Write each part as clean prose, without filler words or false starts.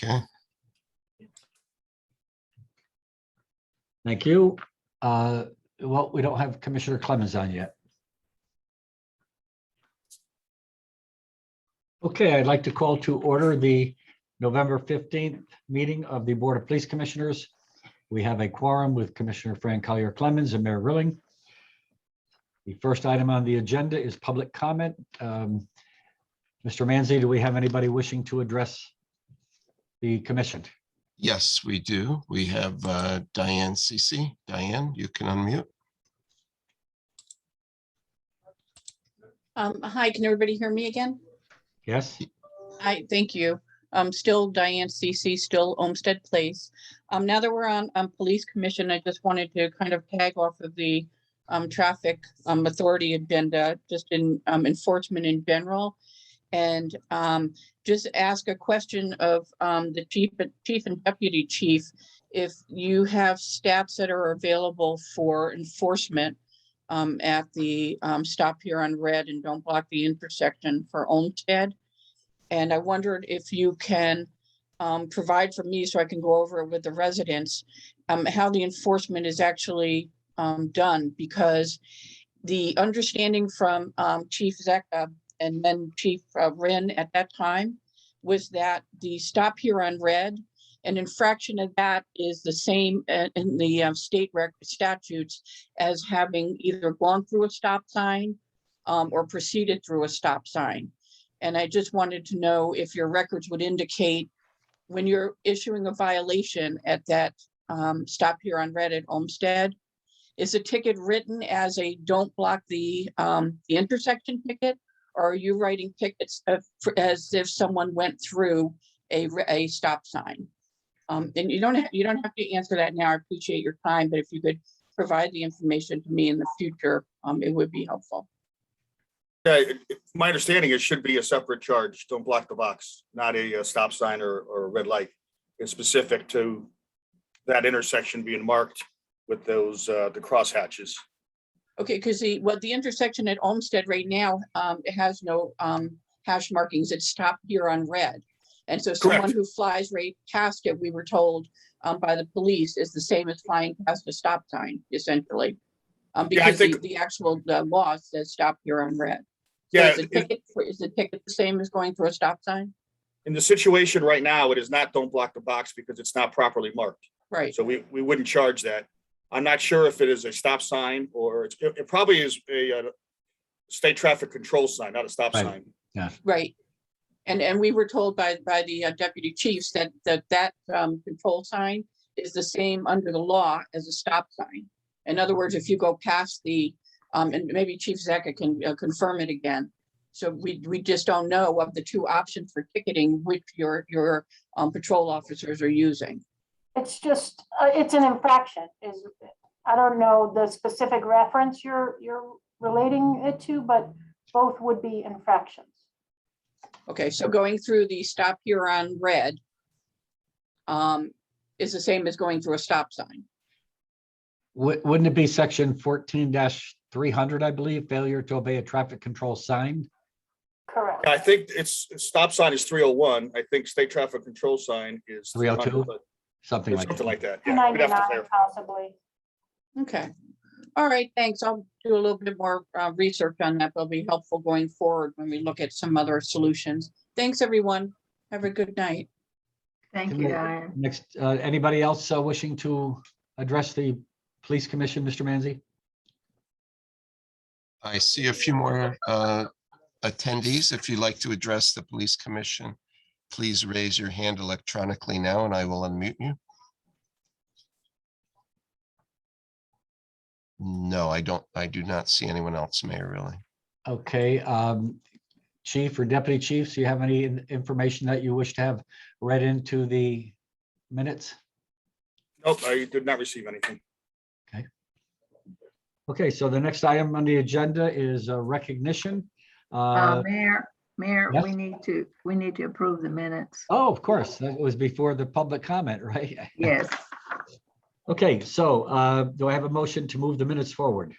Okay. Thank you. Well, we don't have Commissioner Clemens on yet. Okay, I'd like to call to order the November 15th meeting of the Board of Police Commissioners. We have a quorum with Commissioner Fran Collier Clemens and Mayor Rilling. The first item on the agenda is public comment. Mr. Manzi, do we have anybody wishing to address the commission? Yes, we do. We have Diane Cece. Diane, you can unmute. Hi, can everybody hear me again? Yes. Hi, thank you. Still Diane CC, still Olmsted Place. Now that we're on Police Commission, I just wanted to kind of tag off of the traffic authority agenda, just in enforcement in general. And just ask a question of the chief and deputy chief, if you have stats that are available for enforcement at the stop here on red and don't block the intersection for Olmsted. And I wondered if you can provide for me so I can go over it with the residents, how the enforcement is actually done, because the understanding from Chief Zecca and then Chief Wren at that time was that the stop here on red, an infraction of that is the same in the state record statutes as having either gone through a stop sign or proceeded through a stop sign. And I just wanted to know if your records would indicate when you're issuing a violation at that stop here on red at Olmsted, is the ticket written as a don't block the intersection ticket, or are you writing tickets as if someone went through a stop sign? And you don't have to answer that now. I appreciate your time, but if you could provide the information to me in the future, it would be helpful. Yeah, my understanding, it should be a separate charge. Don't block the box, not a stop sign or a red light. It's specific to that intersection being marked with those the cross hatches. Okay, because the intersection at Olmsted right now, it has no hash markings. It's stopped here on red. And so someone Correct. who flies right past it, we were told by the police, is the same as flying past a stop sign, essentially. Because the actual law says stop here on red. So Yeah, is the ticket the same as going through a stop sign? in the situation right now, it is not don't block the box because it's not properly marked. Right. So we wouldn't charge that. I'm not sure if it is a stop sign or it probably is a state traffic control sign, not a stop Right. sign. Yeah. Right. And we were told by the deputy chiefs that control sign is the same under the law as a stop sign. In other words, if you go past the, and maybe Chief Zecca can confirm it again. So we just don't know of the two options for ticketing which your patrol officers are using. It's just, it's an infraction. I don't know the specific reference you're relating it to, but both would be infractions. Okay, so going through the stop here on red is the same as going through a stop sign. Wouldn't it be section 14-300, I believe, failure to obey a traffic control sign? Correct. I think it's stop sign is 301. I think state traffic control sign is 302? Something like something that. like that. Yeah, we'd have to 299 clarify. possibly. Okay. All right, thanks. I'll do a little bit more research on that. That'll be helpful going forward when we look at some other solutions. Thanks, everyone. Have a good night. Thank you, Diane. Next, anybody else wishing to address the Police Commission, Mr. Manzi? I see a few more attendees. If you'd like to address the Police Commission, please raise your hand electronically now and I will unmute you. No, I do not see anyone else, Mayor, really. Okay, Chief or Deputy Chiefs, do you have any information that you wish to have read into the minutes? Nope, I did not receive anything. Okay, so the next item on the agenda is recognition. Mayor, yes? we need to approve the minutes. Oh, of course, that was before the public comment, right? Yes, Okay, so do I have a motion to move the minutes forward?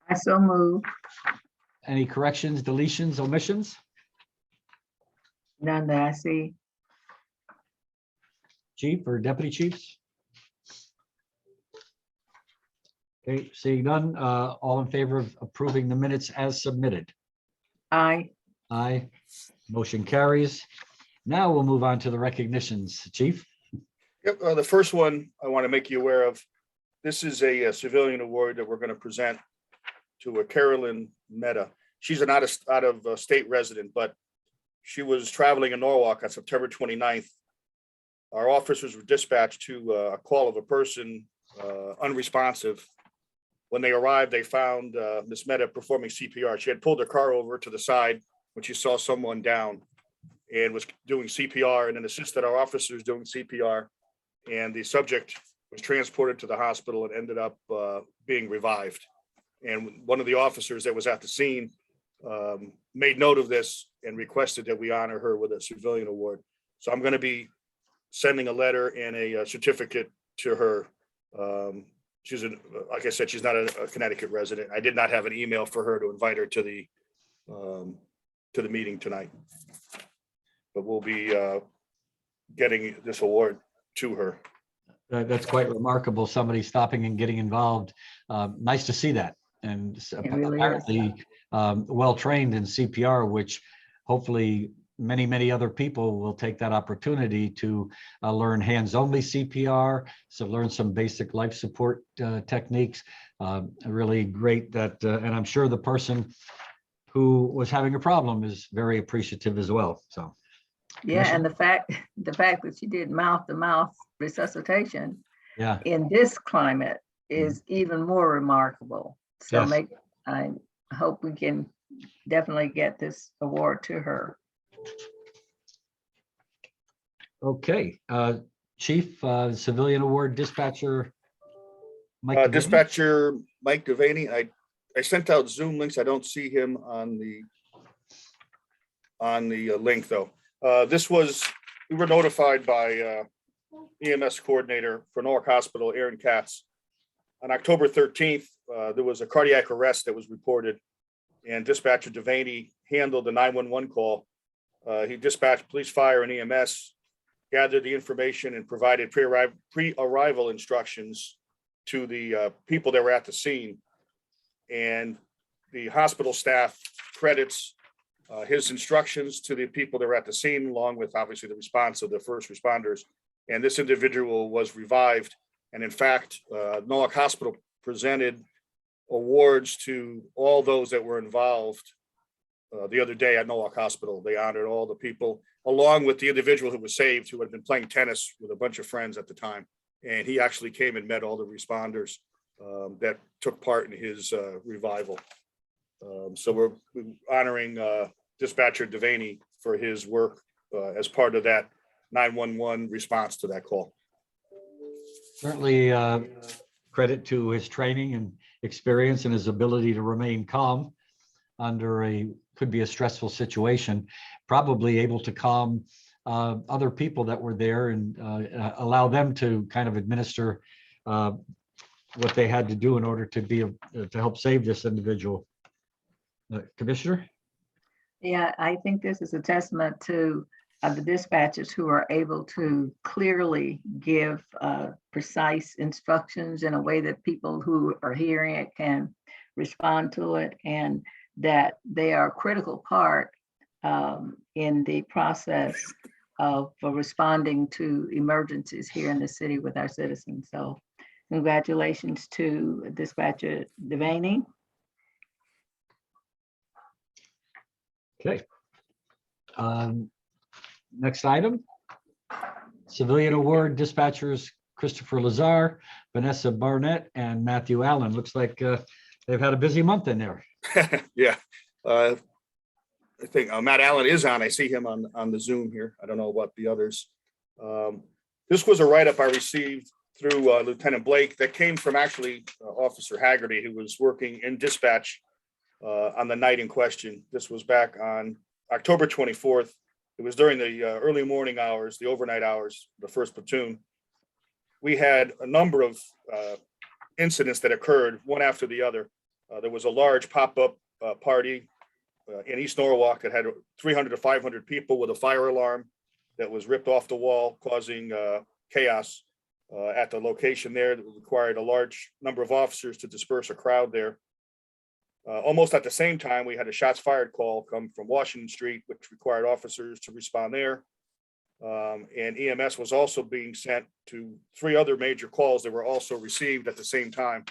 I so move. Any corrections, deletions, omissions? None that I see. chief or deputy chiefs? Okay, seeing none, all in favor of approving the minutes as submitted? Aye. Aye. Motion carries. Now we'll move on to the recognitions. Chief? Yep, the first one I want to make you aware of, this is a civilian award that we're going to present to a Carolyn Meta. She's an out of state resident, but she was traveling in Norwalk on September 29th. Our officers were dispatched to a call of a person unresponsive. When they arrived, they found Miss Meta performing CPR. She had pulled her car over to the side when she saw someone down and was doing CPR, and then assisted our officers doing CPR. And the subject was transported to the hospital and ended up being revived. And one of the officers that was at the scene made note of this and requested that we honor her with a civilian award. So I'm going to be sending a letter and a certificate to her. She's like I said, she's not a Connecticut resident. I did not have an email for her to invite her to the meeting tonight, but we'll be getting this award to her. That's quite remarkable. Somebody stopping and getting involved. Nice to see that. And really is. apparently well-trained in CPR, which hopefully many other people will take that opportunity to learn hands-only CPR, so learn some basic life support techniques. Really great that, and I'm sure the person who was having a problem is very appreciative as well. So, Yeah, and the fact that she did mouth-to-mouth resuscitation yeah, in this climate is even more remarkable. So Yes. I hope we can definitely get this award to her. okay. Chief, Civilian Award Dispatcher Mike Devaney? Dispatcher Mike Devaney. I sent out Zoom links. I don't see him on the link though. We were notified by EMS coordinator for Norwalk Hospital, Aaron Katz. On October 13th, there was a cardiac arrest that was reported, and dispatcher Devaney handled the 911 call. He dispatched police, fire, and EMS, gathered the information, and provided pre-arrival instructions to the people that were at the scene. And the hospital staff credits his instructions to the people that were at the scene, along with obviously the response of the first responders. And this individual was revived. And in fact, Norwalk Hospital presented awards to all those that were involved the other day at Norwalk Hospital. They honored all the people, along with the individual who was saved, who had been playing tennis with a bunch of friends at the time. And he actually came and met all the responders that took part in his revival. So we're honoring Dispatcher Devaney for his work as part of that 911 response to that call. Certainly credit to his training and experience and his ability to remain calm under could be a stressful situation, probably able to calm other people that were there and allow them to kind of administer what they had to do in order to help save this individual. Commissioner? Yeah, I think this is a testament to the dispatchers who are able to clearly give precise instructions in a way that people who are hearing it can respond to it, and that they are a critical part in the process of responding to emergencies here in the city with our citizens. So congratulations to Dispatcher Devaney. Okay. Next item. Civilian Award Dispatchers Christopher Lazar, Vanessa Barnett, and Matthew Allen. Looks like they've had a busy month in there. Yeah. I think Matt Allen is on. I see him on the Zoom here. I don't know about the others. This was a write-up I received through Lieutenant Blake that came from actually Officer Haggerty, who was working in dispatch on the night in question. This was back on October 24th. It was during the early morning hours, the overnight hours, the first platoon. We had a number of incidents that occurred one after the other. There was a large pop-up party in East Norwalk that had 300 to 500 people with a fire alarm that was ripped off the wall, causing chaos at the location there that required a large number of officers to disperse a crowd there. Almost at the same time, we had a shots fired call come from Washington Street, which required officers to respond there. And EMS was also being sent to 3 other major calls that were also received at the same time.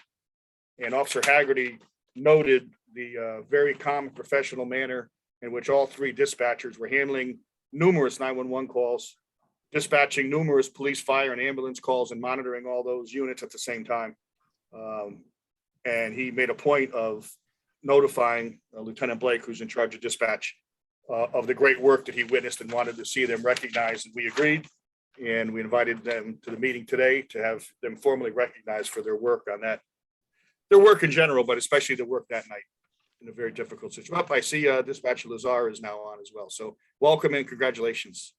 And Officer Haggerty noted the very calm, professional manner in which all 3 dispatchers were handling numerous 911 calls, dispatching numerous police, fire, and ambulance calls, and monitoring all those units at the same time. And he made a point of notifying Lieutenant Blake, who's in charge of dispatch, of the great work that he witnessed and wanted to see them recognized. And we agreed, and we invited them to the meeting today to have them formally recognized for their work on that, their work in general, but especially the work that night in a very difficult situation. I see Dispatcher Lazar is now on as well. So welcome and congratulations.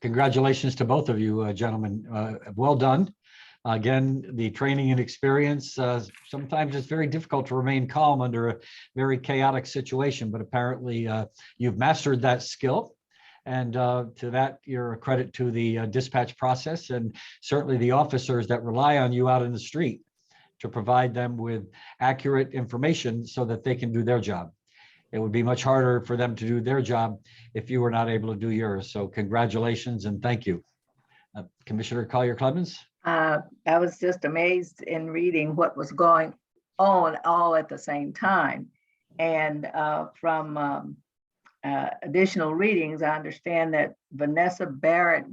Congratulations to both of you, gentlemen. Well done. Again, the training and experience, sometimes it's very difficult to remain calm under a very chaotic situation, but apparently you've mastered that skill. And to that, you're a credit to the dispatch process and certainly the officers that rely on you out in the street to provide them with accurate information so that they can do their job. It would be much harder for them to do their job if you were not able to do yours. So congratulations and thank you. Commissioner Collier-Clemens. I was just amazed in reading what was going on all at the same time. And from additional readings, I understand that Vanessa Barrett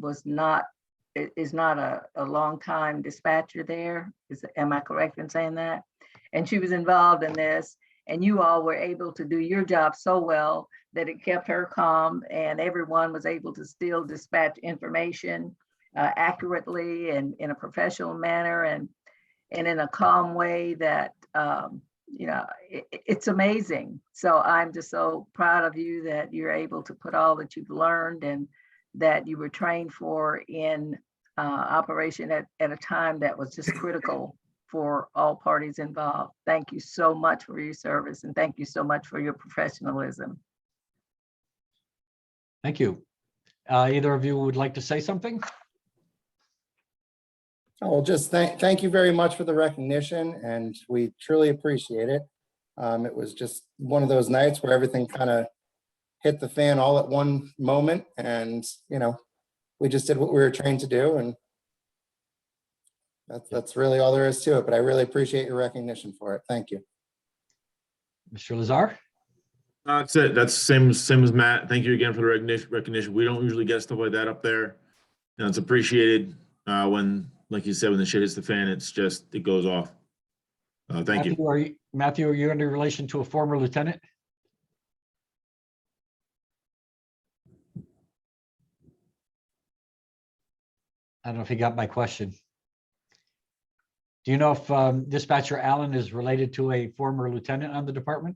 is not a long-time dispatcher there. Am I correct in saying that? And she was involved in this, and you all were able to do your job so well that it kept her calm, and everyone was able to still dispatch information accurately and in a professional manner and in a calm way that, it's amazing. So I'm just so proud of you that you're able to put all that you've learned and that you were trained for in operation at a time that was just critical for all parties involved. Thank you so much for your service and thank you so much for your professionalism. Thank you. Either of you would like to say something? Oh, well, just thank you very much for the recognition, and we truly appreciate it. It was just one of those nights where everything kind of hit the fan all at one moment, and we just did what we were trained to do, and that's really all there is to it. But I really appreciate your recognition for it. Thank you. Mr. Lazar? That's it. That's same as Matt. Thank you again for the recognition. We don't usually get stuff like that up there. It's appreciated when, like you said, when the shit hits the fan, it goes off. Thank you. Matthew, are you in relation to a former lieutenant? I don't know if he got my question. Do you know if Dispatcher Allen is related to a former lieutenant on the department?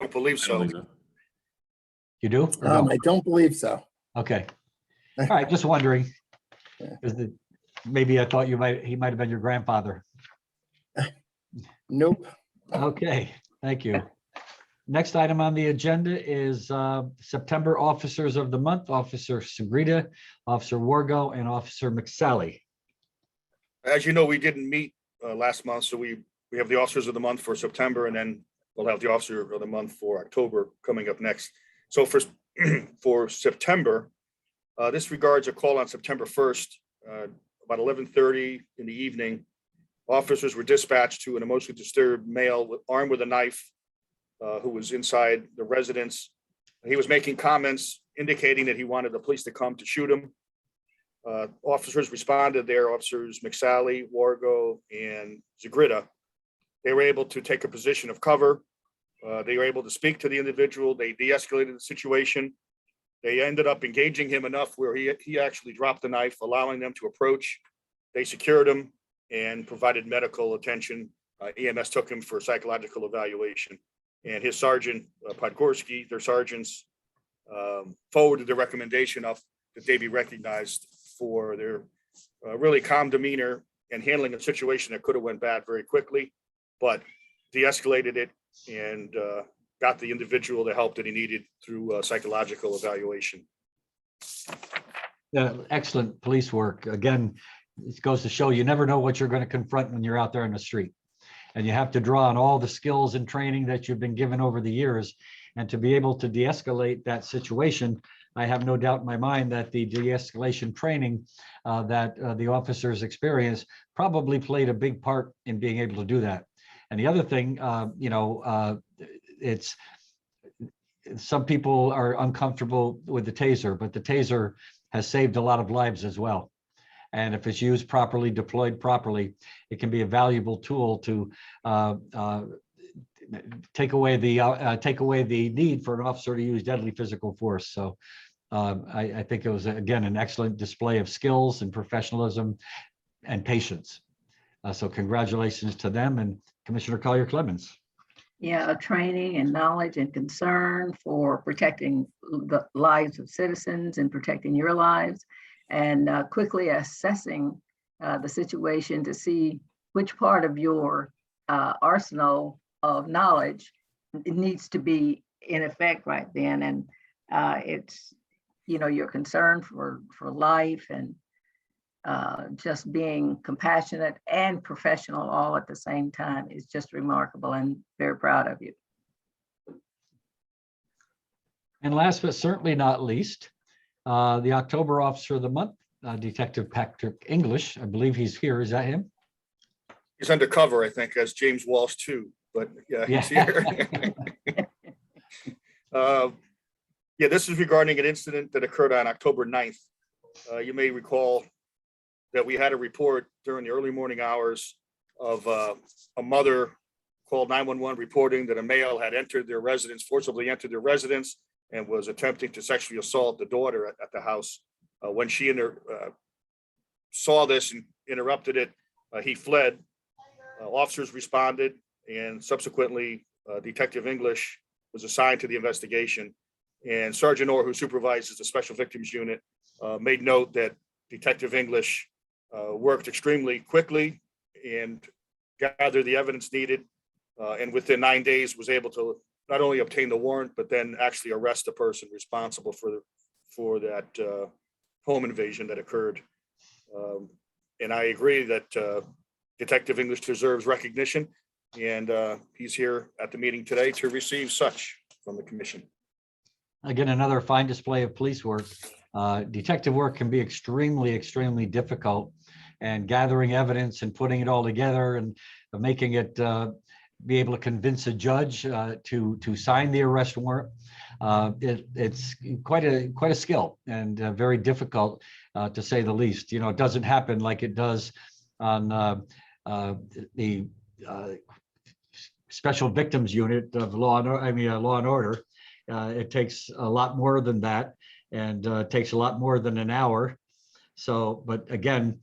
I don't believe I don't so. think so. You do? or no? I don't believe so. Okay. All right, just wondering. Yeah. Maybe I thought he might have been your grandfather. Nope. Okay, thank you. Next item on the agenda is September Officers of the Month, Officer Sagrita, Officer Wargo, and Officer McSally. As you know, we didn't meet last month, so we have the Officers of the Month for September, and then we'll have the Officer of the Month for October coming up next. So for September, this regards a call on September 1st, about 11:30 in the evening. Officers were dispatched to an emotionally disturbed male armed with a knife who was inside the residence. He was making comments indicating that he wanted the police to come to shoot him. Officers responded there, Officers McSally, Wargo, and Zagrita. They were able to take a position of cover. They were able to speak to the individual. They de-escalated the situation. They ended up engaging him enough where he actually dropped the knife, allowing them to approach. They secured him and provided medical attention. EMS took him for psychological evaluation. And his sergeant, Podgorski, their sergeants, forwarded the recommendation that they be recognized for their really calm demeanor and handling a situation that could have went bad very quickly, but de-escalated it and got the individual the help that he needed through psychological evaluation. Excellent police work. Again, it goes to show you never know what you're going to confront when you're out there in the street. And you have to draw on all the skills and training that you've been given over the years. And to be able to de-escalate that situation, I have no doubt in my mind that the de-escalation training that the officers experience probably played a big part in being able to do that. And the other thing, it's some people are uncomfortable with the taser, but the taser has saved a lot of lives as well. And if it's used properly, deployed properly, it can be a valuable tool to take away the need for an officer to use deadly physical force. So I think it was, again, an excellent display of skills and professionalism and patience. So congratulations to them and Commissioner Collier-Clemens. Yeah, training and knowledge and concern for protecting the lives of citizens and protecting your lives, and quickly assessing the situation to see which part of your arsenal of knowledge needs to be in effect right then. And it's, your concern for life and just being compassionate and professional all at the same time is just remarkable, and very proud of you. And last but certainly not least, the October Officer of the Month, Detective Patrick English. I believe he's here. Is that him? He's undercover, I think, as James Walsh too, but yeah, he's here. Yeah, this is regarding an incident that occurred on October 9th. You may recall that we had a report during the early morning hours of a mother called 911 reporting that a male had entered their residence, forcibly entered their residence, and was attempting to sexually assault the daughter at the house. When she saw this and interrupted it, he fled. Officers responded, and subsequently Detective English was assigned to the investigation. And Sergeant Orr, who supervises the Special Victims Unit, made note that Detective English worked extremely quickly and gathered the evidence needed, and within 9 days was able to not only obtain the warrant, but then actually arrest the person responsible for that home invasion that occurred. And I agree that Detective English deserves recognition, and he's here at the meeting today to receive such from the commission. Again, another fine display of police work. Detective work can be extremely, extremely difficult, and gathering evidence and putting it all together and making it be able to convince a judge to sign the arrest warrant. It's quite a skill, and very difficult to say the least. It doesn't happen like it does on the Special Victims Unit of Law and Order. It takes a lot more than that, and takes a lot more than an hour. So, but again,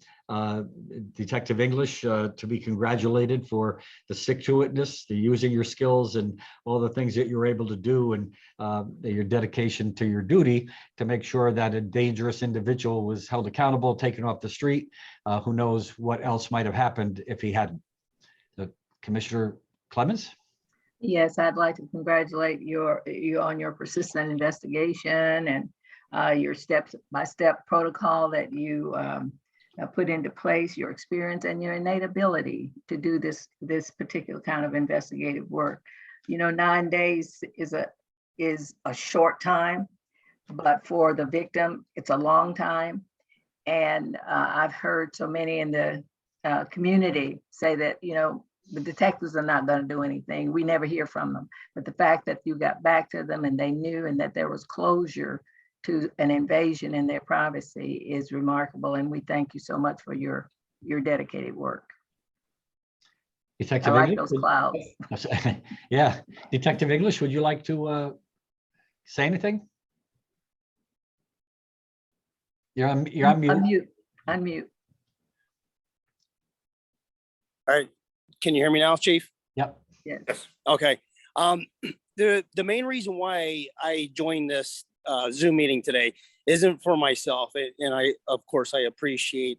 Detective English, to be congratulated for the stick-to-itness, the using your skills and all the things that you're able to do, and your dedication to your duty to make sure that a dangerous individual was held accountable, taken off the street. Who knows what else might have happened if he hadn't. Commissioner Clemens? Yes, I'd like to congratulate you on your persistent investigation and your step-by-step protocol that you put into place, your experience and your innate ability to do this particular kind of investigative work. 9 days is a short time, but for the victim, it's a long time. And I've heard so many in the community say that, the detectives are not going to do anything. We never hear from them. But the fact that you got back to them and they knew, and that there was closure to an invasion in their privacy is remarkable. And we thank you so much for your dedicated work. Detective I like English? those clouds. Yeah. Detective English, would you like to say anything? You're on mute. Unmute. All right. Can you hear me now, Chief? Yep. Yes. Okay. The main reason why I joined this Zoom meeting today isn't for myself, and of course I appreciate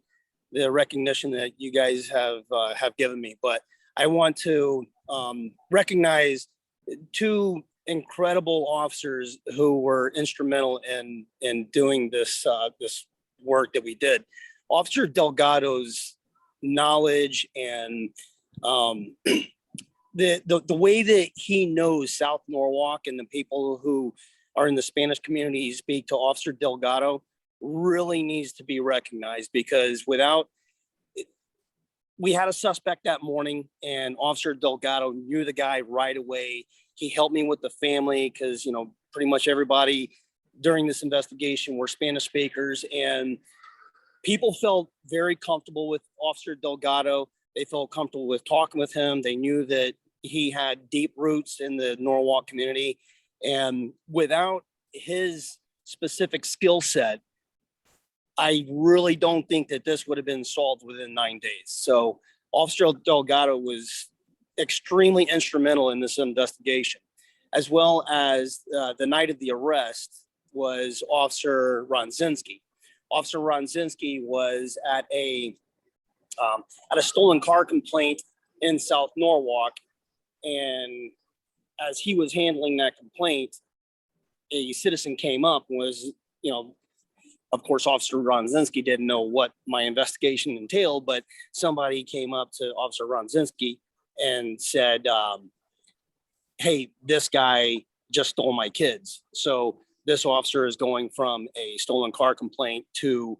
the recognition that you guys have given me, but I want to recognize two incredible officers who were instrumental in doing this work that we did. Officer Delgado's knowledge and the way that he knows South Norwalk and the people who are in the Spanish community speak to Officer Delgado really needs to be recognized, because we had a suspect that morning and Officer Delgado knew the guy right away. He helped me with the family because, you know, pretty much everybody during this investigation were Spanish speakers, and people felt very comfortable with Officer Delgado. They felt comfortable with talking with him. They knew that he had deep roots in the Norwalk community, and without his specific skill set, I really don't think that this would have been solved within 9 days. So Officer Delgado was extremely instrumental in this investigation, as well as the night of the arrest was Officer Ronzinski. Officer Ronzinski was at a stolen car complaint in South Norwalk, and as he was handling that complaint, a citizen came up and was, you know, of course, Officer Ronzinski didn't know what my investigation entailed, but somebody came up to Officer Ronzinski and said, hey, this guy just stole my kids. So this officer is going from a stolen car complaint to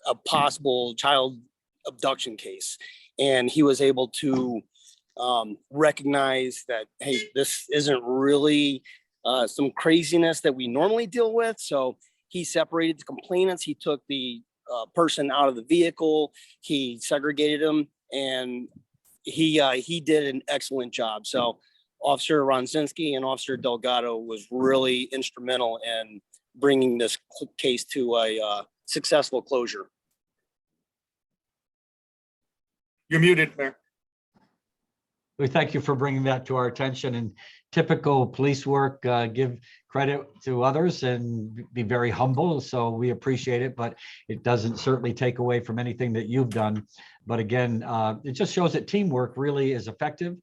a possible child abduction case. And he was able to recognize that, hey, this isn't really some craziness that we normally deal with. So he separated the complainants. He took the person out of the vehicle. He segregated them, and he did an excellent job. So Officer Ronzinski and Officer Delgado was really instrumental in bringing this case to a successful closure. You're muted, Mayor. We thank you for bringing that to our attention. And typical police work, give credit to others and be very humble. So we appreciate it, but it doesn't certainly take away from anything that you've done. But again, it just shows that teamwork really is effective,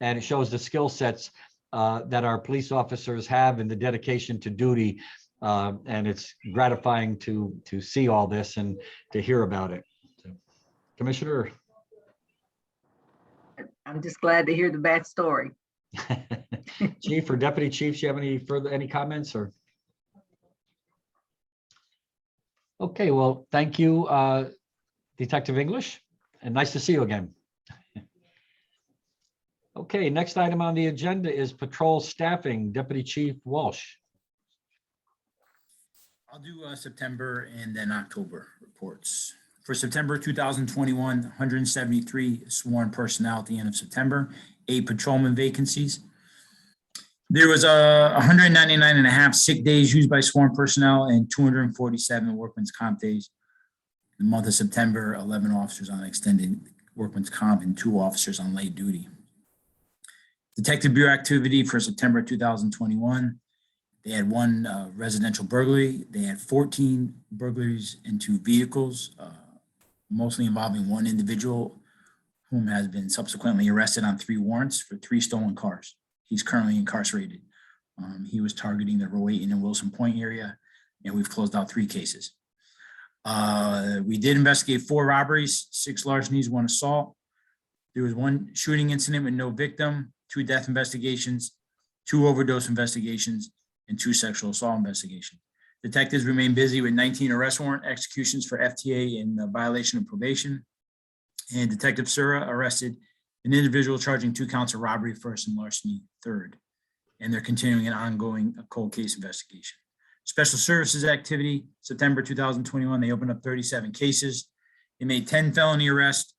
and it shows the skill sets that our police officers have and the dedication to duty. And it's gratifying to see all this and to hear about it. So, Commissioner. I'm just glad to hear the bad story. Chief or Deputy Chiefs, you have any comments or? Okay, well, thank you, Detective English, and nice to see you again. Okay, next item on the agenda is patrol staffing. Deputy Chief Walsh. I'll do September and then October reports. For September 2021, 173 sworn personnel at the end of September, 8 patrolman vacancies. There was 199 and a half sick days used by sworn personnel and 247 workman's comp days. In the month of September, 11 officers on extended workman's comp and 2 officers on late duty. Detective Bureau activity for September 2021. They had 1 residential burglary. They had 14 burglaries into vehicles, mostly involving 1 individual whom has been subsequently arrested on 3 warrants for 3 stolen cars. He's currently incarcerated. He was targeting the Rowayton and Wilson Point area, and we've closed out 3 cases. We did investigate 4 robberies, 6 larcenies, 1 assault. There was 1 shooting incident with no victim, 2 death investigations, 2 overdose investigations, and 2 sexual assault investigations. Detectives remain busy with 19 arrest warrant executions for FTA in violation of probation. And Detective Sura arrested an individual charging 2 counts of robbery first and larceny third. And they're continuing an ongoing cold case investigation. Special services activity, September 2021, they opened up 37 cases. They made 10 felony arrests,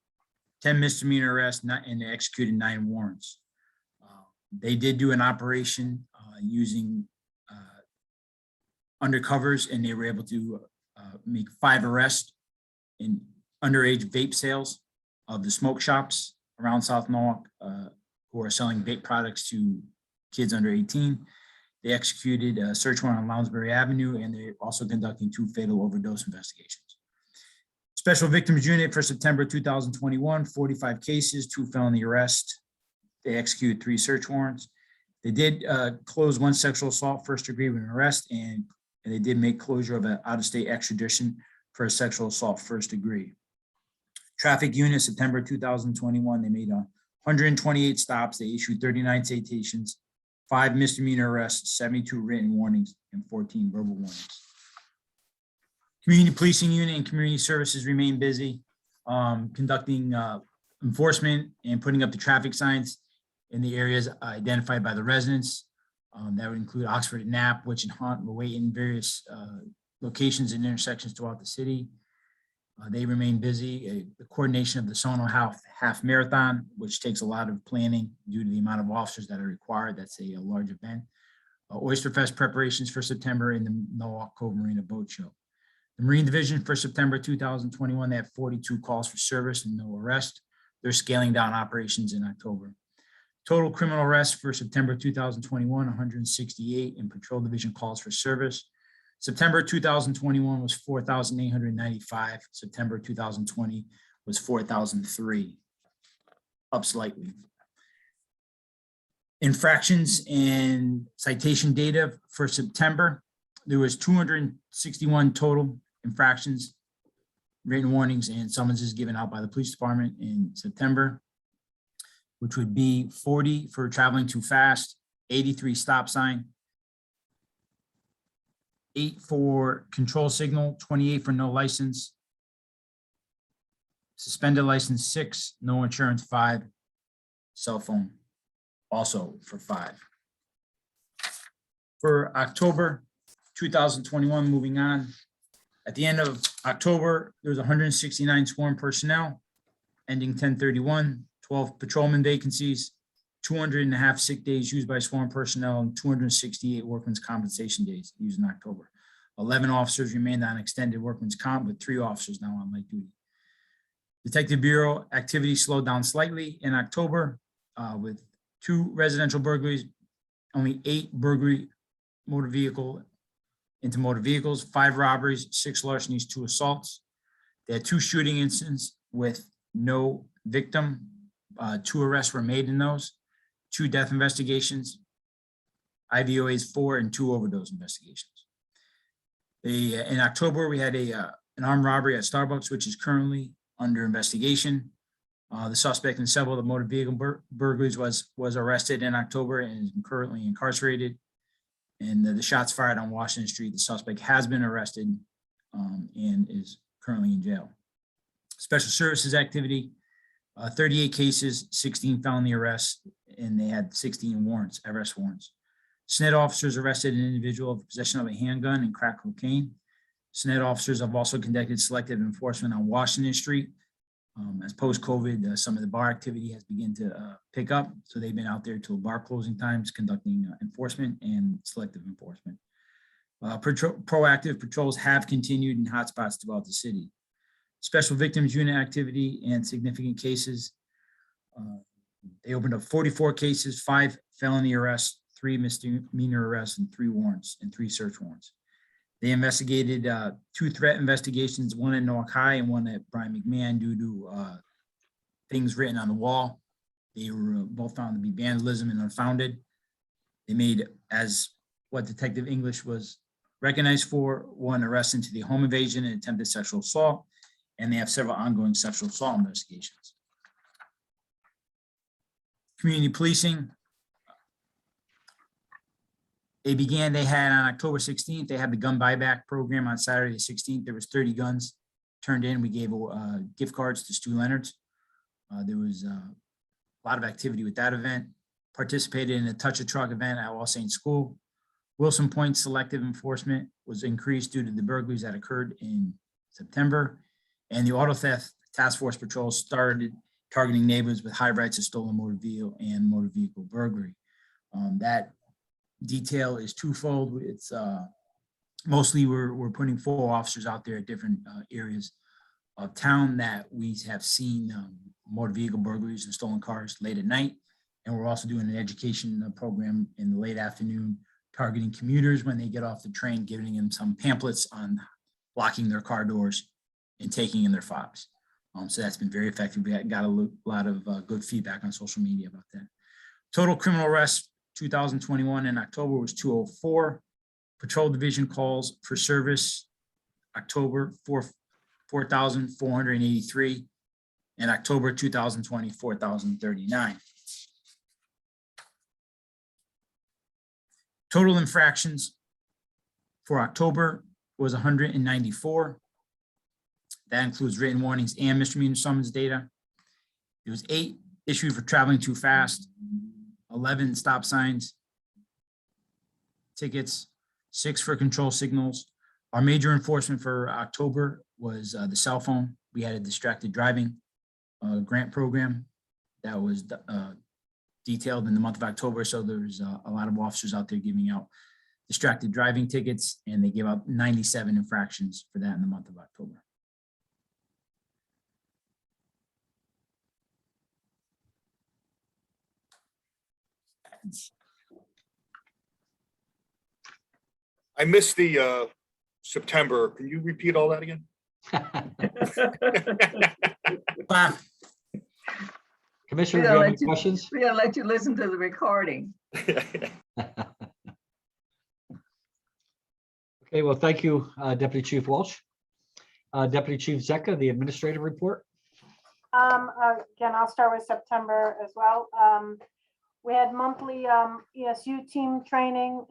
10 misdemeanor arrests, and they executed 9 warrants. They did do an operation using undercovers, and they were able to make 5 arrests in underage vape sales of the smoke shops around South Norwalk who are selling vape products to kids under 18. They executed a search warrant on Lounsbury Avenue, and they're also conducting 2 fatal overdose investigations. Special Victims Unit for September 2021, 45 cases, 2 felony arrests. They executed 3 search warrants. They did close 1 sexual assault first degree with an arrest, and they did make closure of an out-of-state extradition for a sexual assault first degree. Traffic unit, September 2021, they made 128 stops. They issued 39 citations, 5 misdemeanor arrests, 72 written warnings, and 14 verbal warnings. Community policing unit and community services remain busy, conducting enforcement and putting up the traffic signs in the areas identified by the residents. That would include Oxford and Knapp, Witch and Hunt, Mowat, in various locations and intersections throughout the city. They remain busy. The coordination of the Sono Half Marathon, which takes a lot of planning due to the amount of officers that are required. That's a large event. Oysterfest preparations for September in the Milwaukee Marina Boat Show. The Marine Division for September 2021, they have 42 calls for service and no arrest. They're scaling down operations in October. Total criminal arrests for September 2021, 168, and Patrol Division calls for service. September 2021 was 4,895. September 2020 was 4,003, up slightly. Infractions and citation data for September, there was 261 total infractions, written warnings, and summonses given out by the police department in September, which would be 40 for traveling too fast, 83 stop sign, 8 for control signal, 28 for no license, suspended license 6, no insurance 5, cell phone also for 5. For October 2021, moving on, at the end of October, there was 169 sworn personnel, ending 10/31, 12 patrolman vacancies, 200.5 sick days used by sworn personnel, and 268 workman's compensation days used in October. 11 officers remained on extended workman's comp, with 3 officers now on light duty. Detective Bureau activity slowed down slightly in October with 2 residential burglaries, only 8 burglary into motor vehicles, 5 robberies, 6 larcenies, 2 assaults. They had 2 shooting incidents with no victim. 2 arrests were made in those, 2 death investigations, IVOAs 4, and 2 overdose investigations. In October, we had an armed robbery at Starbucks, which is currently under investigation. The suspect in several of the motor vehicle burglaries was arrested in October and is currently incarcerated. And the shots fired on Washington Street, the suspect has been arrested and is currently in jail. Special services activity, 38 cases, 16 felony arrests, and they had 16 warrants, arrest warrants. SNED officers arrested an individual for possession of a handgun and crack cocaine. SNED officers have also conducted selective enforcement on Washington Street. As post-COVID, some of the bar activity has begun to pick up. So they've been out there till bar closing times, conducting enforcement and selective enforcement. Proactive patrols have continued in hotspots throughout the city. Special victims unit activity and significant cases. They opened up 44 cases, 5 felony arrests, 3 misdemeanor arrests, and 3 warrants and 3 search warrants. They investigated 2 threat investigations, one at Newark High and one at Brian McMahon, due to things written on the wall. They were both found to be vandalism and unfounded. They made, as what Detective English was recognized for, 1 arrest into the home invasion and attempted sexual assault, and they have several ongoing sexual assault investigations. Community policing. They had on October 16th, they had the gun buyback program. On Saturday the 16th, there was 30 guns turned in. We gave gift cards to Stu Leonard's. There was a lot of activity with that event. Participated in a Touch a Truck event at All Saints School. Wilson Point selective enforcement was increased due to the burglaries that occurred in September. And the auto theft task force patrol started targeting neighbors with high rates of stolen motor vehicle and motor vehicle burglary. That detail is twofold. It's mostly we're putting 4 officers out there at different areas of town that we have seen motor vehicle burglaries and stolen cars late at night. And we're also doing an education program in the late afternoon, targeting commuters when they get off the train, giving them some pamphlets on locking their car doors and taking in their fobs. So that's been very effective. We got a lot of good feedback on social media about that. Total criminal arrests 2021 in October was 204. Patrol Division calls for service October 4,483. And October 2020, 4,039. Total infractions for October was 194. That includes written warnings and misdemeanor summons data. There was 8 issued for traveling too fast, 11 stop signs, tickets, 6 for control signals. Our major enforcement for October was the cell phone. We had a distracted driving grant program that was detailed in the month of October. So there's a lot of officers out there giving out distracted driving tickets, and they gave out 97 infractions for that in the month of October. I missed the September. Can you repeat all that again? Bob, Commissioner, We're do you gonna have any let you- questions? We're gonna let you listen to the recording. Okay, well, thank you, Deputy Chief Walsh. Deputy Chief Zecca, the administrative report. Again, I'll start with September as well. We had monthly ESU team training,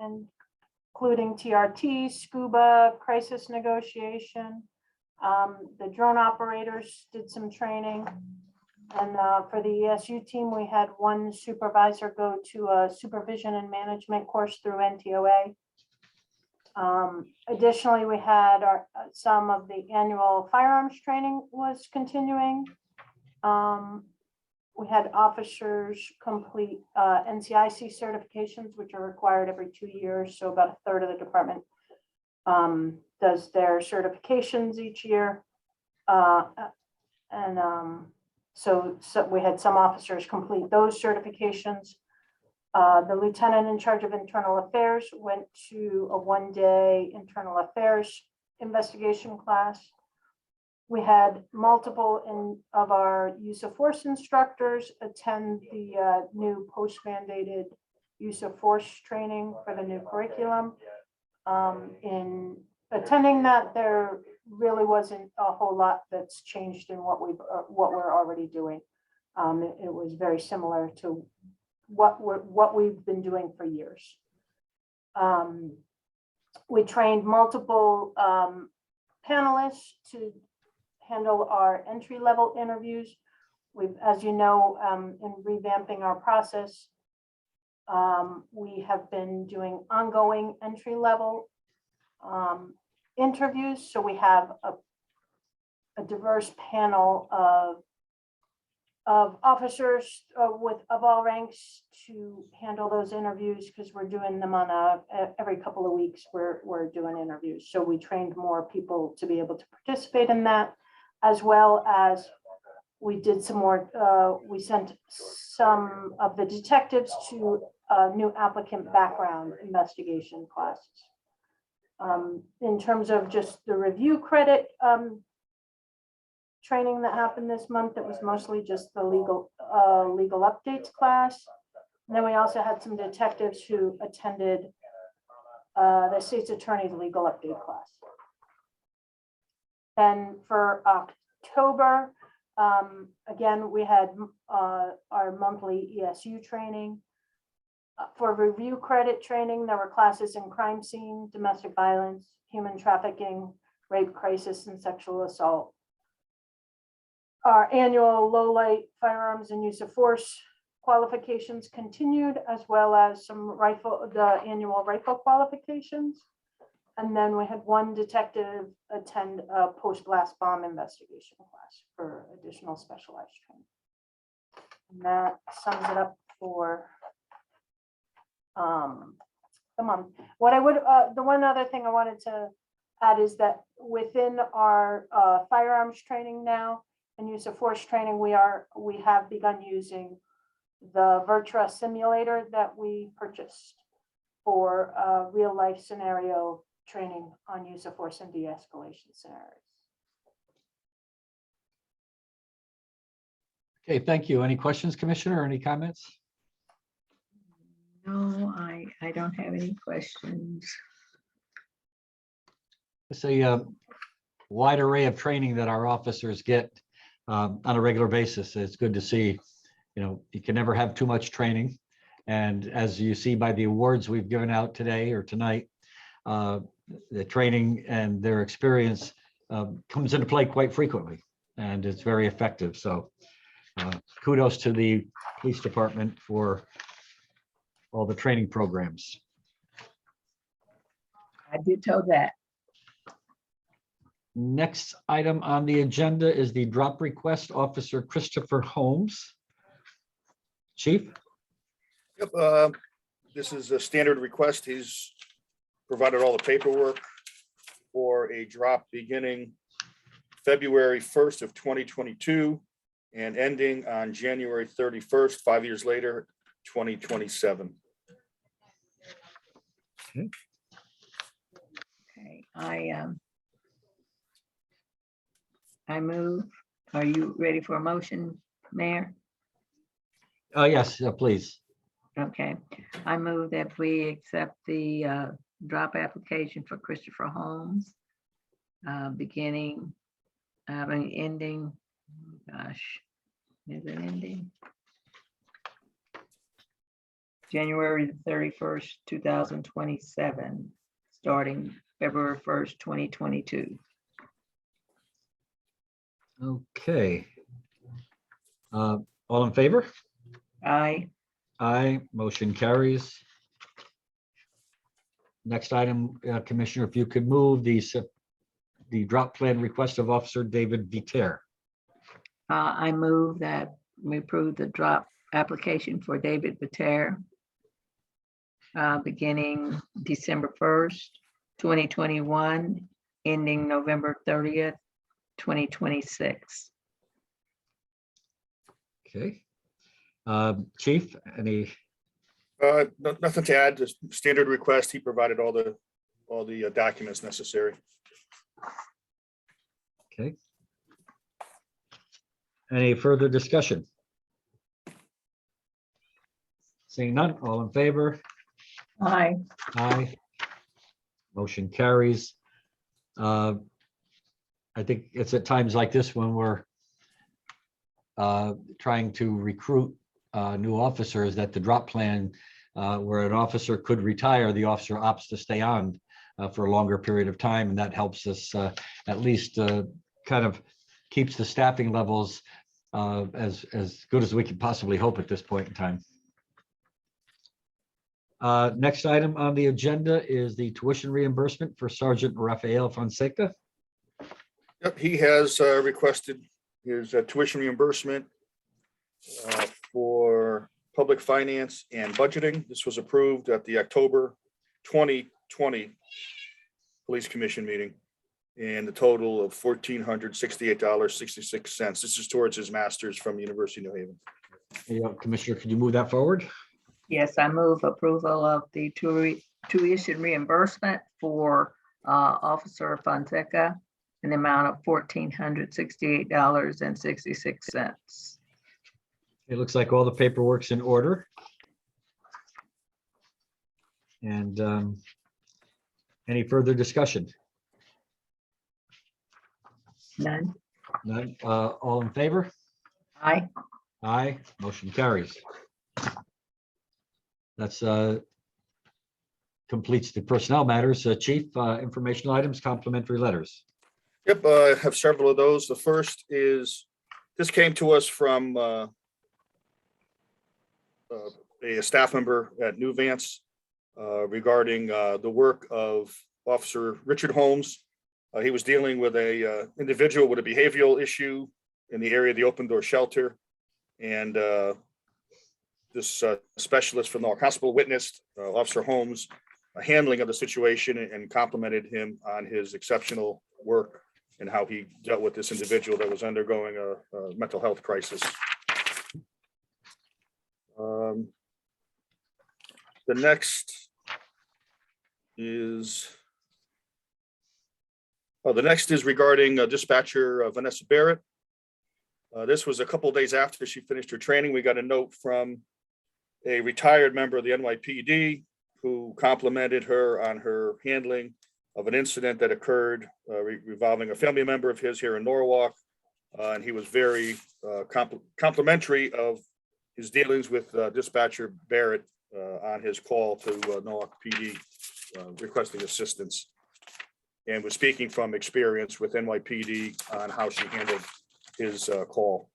including TRT, scuba, crisis negotiation. The drone operators did some training. And for the ESU team, we had one supervisor go to a supervision and management course through NTOA. Additionally, we had some of the annual firearms training was continuing. We had officers complete NCIC certifications, which are required every 2 years. So about a third of the department does their certifications each year. So we had some officers complete those certifications. The lieutenant in charge of internal affairs went to a one-day internal affairs investigation class. We had multiple of our use of force instructors attend the new post-mandated use of force training for the new curriculum. In attending that, there really wasn't a whole lot that's changed in what we're already doing. It was very similar to what we've been doing for years. We trained multiple panelists to handle our entry-level interviews. We've, as you know, in revamping our process, we have been doing ongoing entry-level interviews. So we have a diverse panel of officers of all ranks to handle those interviews, because we're doing them on every couple of weeks. We're doing interviews. So we trained more people to be able to participate in that, as well as we did some more. We sent some of the detectives to new applicant background investigation classes. In terms of just the review credit training that happened this month, it was mostly just the legal updates class. And then we also had some detectives who attended the state's attorney's legal update class. And for October, again, we had our monthly ESU training. For review credit training, there were classes in crime scene, domestic violence, human trafficking, rape, crisis, and sexual assault. Our annual low light firearms and use of force qualifications continued, as well as the annual rifle qualifications. And then we had one detective attend a post-blast bomb investigation class for additional specialized training. And that sums it up for the month. What I would, the one other thing I wanted to add is that within our firearms training now and use of force training, we have begun using the Virtua simulator that we purchased for real life scenario training on use of force and de-escalation scenarios. Okay, thank you. Any questions, Commissioner, or any comments? No, I don't have any questions. So wide array of training that our officers get on a regular basis. It's good to see, you can never have too much training. And as you see by the awards we've given out today or tonight, the training and their experience comes into play quite frequently, and it's very effective. So kudos to the police department for all the training programs. I did tell that. Next item on the agenda is the drop request, Officer Christopher Holmes. Chief? Yep, this is a standard request. He's provided all the paperwork for a drop beginning February 1st of 2022 and ending on January 31st, 5 years later, 2027. Okay, I move. Are you ready for a motion, Mayor? Yes, please. Okay, I move that we accept the drop application for Christopher Holmes, beginning, ending, gosh, is it ending? January the 31st, 2027, starting February 1st, 2022. Okay. All in favor? Aye. Aye, motion carries. Next item, Commissioner, if you could move the drop plan request of Officer David Viter. I move that we approve the drop application for David Viter, beginning December 1st, 2021, ending November 30th, 2026. Okay. Chief, any? Nothing to add, just standard request. He provided all the documents necessary. Okay. Any further discussion? Seeing none, all in favor? Aye. Aye. Motion carries. I think it's at times like this when we're trying to recruit new officers that the drop plan where an officer could retire, the officer opts to stay on for a longer period of time, and that helps us at least kind of keeps the staffing levels as good as we could possibly hope at this point in time. Next item on the agenda is the tuition reimbursement for Sergeant Raphael Fonseca. Yep, he has requested his tuition reimbursement for public finance and budgeting. This was approved at the October 2020 Police Commission meeting, and the total of $1,468.66. This is towards his master's from University of New Haven. Yeah, Commissioner, could you move that forward? Yes, I move approval of the tuition reimbursement for Officer Fonseca in the amount of $1,468.66. It looks like all the paperwork's in order. And any further discussion? None. None. All in favor? Aye. Aye, motion carries. That's completes the personnel matters. Chief, informational items, complimentary letters. Yep, I have several of those. The first is, this came to us from a staff member at New Vance regarding the work of Officer Richard Holmes. He was dealing with a individual with a behavioral issue in the area of the open door shelter. And this specialist from the hospital witnessed Officer Holmes' handling of the situation and complimented him on his exceptional work and how he dealt with this individual that was undergoing a mental health crisis. The next is regarding dispatcher Vanessa Barrett. This was a couple of days after she finished her training. We got a note from a retired member of the NYPD who complimented her on her handling of an incident that occurred revolving a family member of his here in Norwalk. And he was very complimentary of his dealings with dispatcher Barrett on his call to Norwalk PD requesting assistance, and was speaking from experience with NYPD on how she handled his call.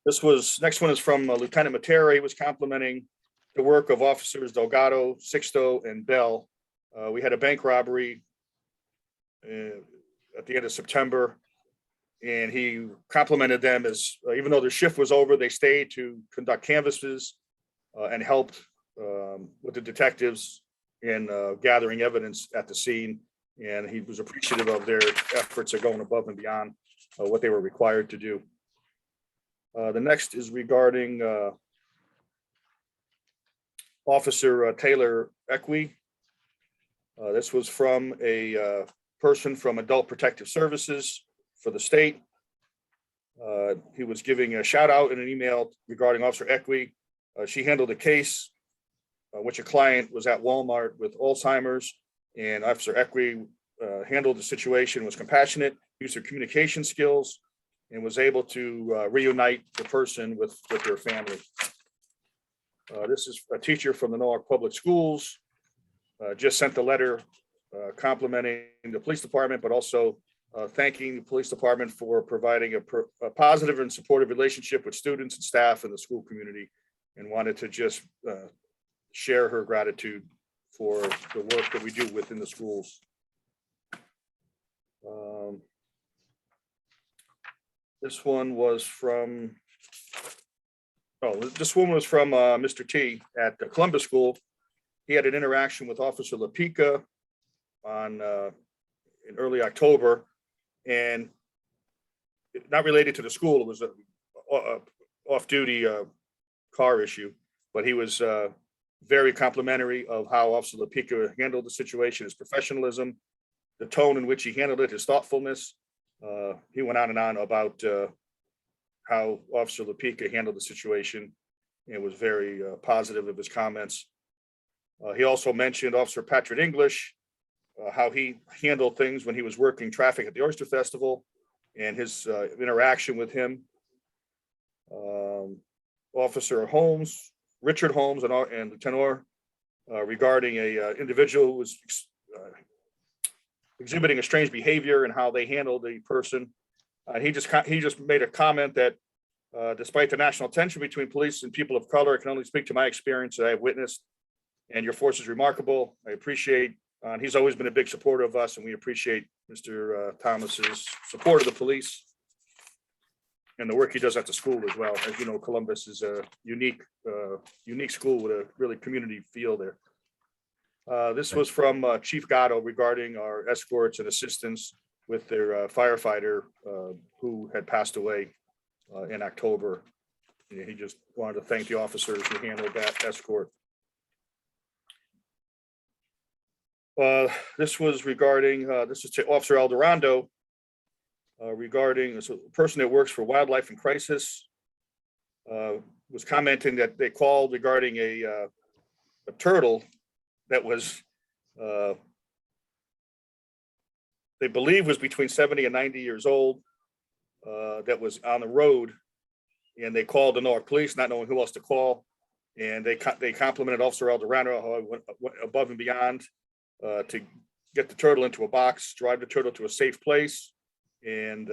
Next one is from Lieutenant Matera. He was complimenting the work of officers Delgado, Sixto, and Bell. We had a bank robbery at the end of September, and he complimented them as, even though their shift was over, they stayed to conduct canvasses and helped with the detectives in gathering evidence at the scene. And he was appreciative of their efforts of going above and beyond what they were required to do. The next is regarding Officer Taylor Equi. This was from a person from Adult Protective Services for the state. He was giving a shout out in an email regarding Officer Equi. She handled a case which a client was at Walmart with Alzheimer's, and Officer Equi handled the situation, was compassionate, used her communication skills, and was able to reunite the person with their family. This is a teacher from the Norwalk Public Schools, just sent a letter complimenting the police department, but also thanking the police department for providing a positive and supportive relationship with students and staff in the school community, and wanted to just share her gratitude for the work that we do within the schools. This one was from Mr. T at the Columbus School. He had an interaction with Officer Lapica on in early October, and not related to the school. It was a off-duty car issue, but he was very complimentary of how Officer Lapica handled the situation, his professionalism, the tone in which he handled it, his thoughtfulness. He went on and on about how Officer Lapica handled the situation, and was very positive of his comments. He also mentioned Officer Patrick English, how he handled things when he was working traffic at the Oyster Festival, and his interaction with him. Officer Holmes, Richard Holmes, and Lieutenant regarding a individual who was exhibiting a strange behavior and how they handled the person. He just made a comment that despite the national tension between police and people of color, I can only speak to my experience that I have witnessed, and your force is remarkable. I appreciate, and he's always been a big supporter of us, and we appreciate Mr. Thomas's support of the police and the work he does at the school as well. As you know, Columbus is a unique school with a really community feel there. This was from Chief Gatto regarding our escorts and assistance with their firefighter who had passed away in October. And he just wanted to thank the officers who handled that escort. This was regarding, this is to Officer Alderando regarding a person that works for Wildlife in Crisis, was commenting that they called regarding a turtle that was, they believe was between 70 and 90 years old, that was on the road, and they called the Norwalk Police, not knowing who else to call. And they complimented Officer Alderano, how he went above and beyond to get the turtle into a box, drive the turtle to a safe place, and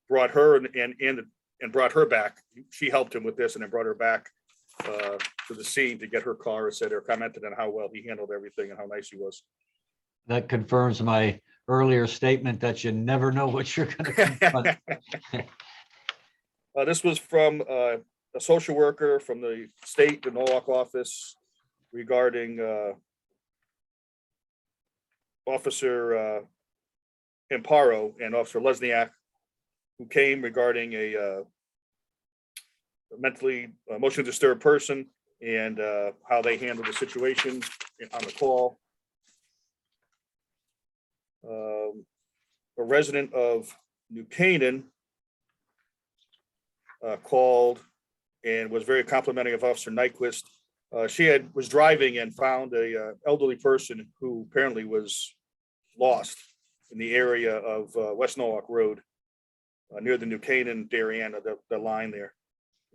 brought her and brought her back. She helped him with this, and then brought her back to the scene to get her car, etc. Commented on how well he handled everything and how nice he was. That confirms my earlier statement that you never know what you're going to confront. This was from a social worker from the state, the Norwalk office, regarding Officer Amparo and Officer Lesniak, who came regarding a mentally emotionally disturbed person, and how they handled the situation on the call. A resident of New Canaan called and was very complimentary of Officer Nyquist She was driving and found a elderly person who apparently was lost in the area of West Norwalk Road, near the New Canaan, Darien, the line there.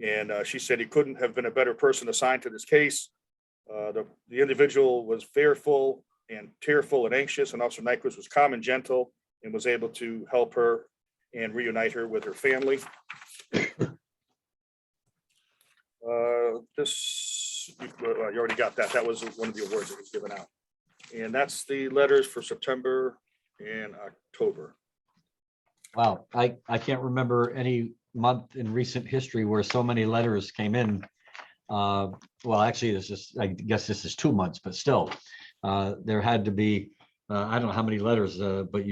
And she said he couldn't have been a better person assigned to this case. The individual was fearful and tearful and anxious, and Officer Nyquist was calm and gentle and was able to help her and reunite her with her family. You already got that. That was one of the awards that was given out. And that's the letters for September and October. Wow, I can't remember any month in recent history where so many letters came in. Well, actually, I guess this is 2 months, but still, there had to be, I don't know how many letters, but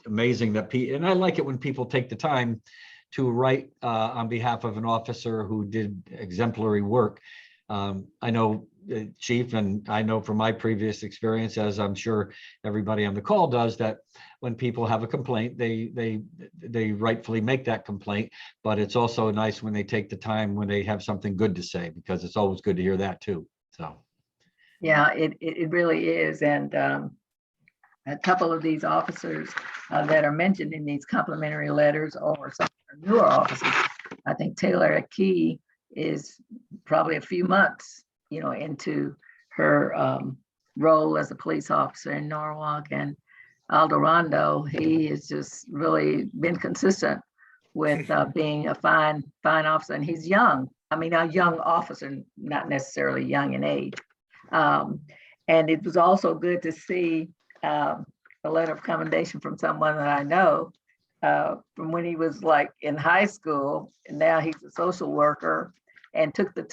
amazing that and I like it when people take the time to write on behalf of an officer who did exemplary work. I know, Chief, and I know from my previous experience, as I'm sure everybody on the call does, that when people have a complaint, they rightfully make that complaint. But it's also nice when they take the time when they have something good to say, because it's always good to hear that too. So. Yeah, it really is. And a couple of these officers that are mentioned in these complimentary letters, or some newer officers, I think Taylor Key is probably a few months, into her role as a police officer in Norwalk. And Aldo Rondo, he has just really been consistent with being a fine officer, and he's young. I mean, a young officer, not necessarily young in age. And it was also good to see a letter of commendation from someone that I know from when he was like in high school, and now he's a social worker, and took the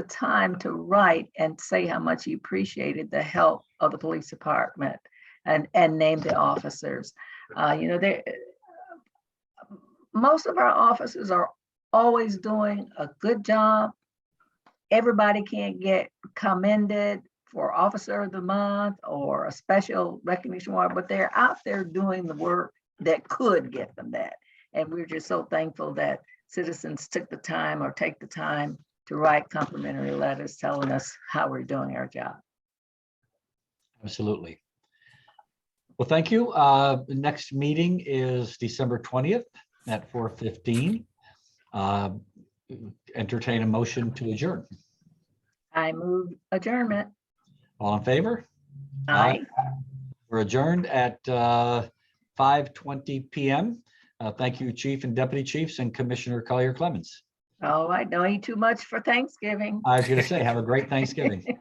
time to write and say how much he appreciated the help of the police department, and name the officers. Most of our officers are always doing a good job. Everybody can't get commended for Officer of the Month or a special recognition award, but they're out there doing the work that could get them that. And we're just so thankful that citizens take the time to write complimentary letters telling us how we're doing our job. Absolutely. Well, thank you. The next meeting is December 20th at 4:15. Entertain a motion to adjourn. I move adjournment. All in favor? Aye. We're adjourned at 5:20 p.m. Thank you, Chief and Deputy Chiefs and Commissioner Collier Clemens. Oh, I don't eat too much for Thanksgiving. I was going to say, have a great Thanksgiving.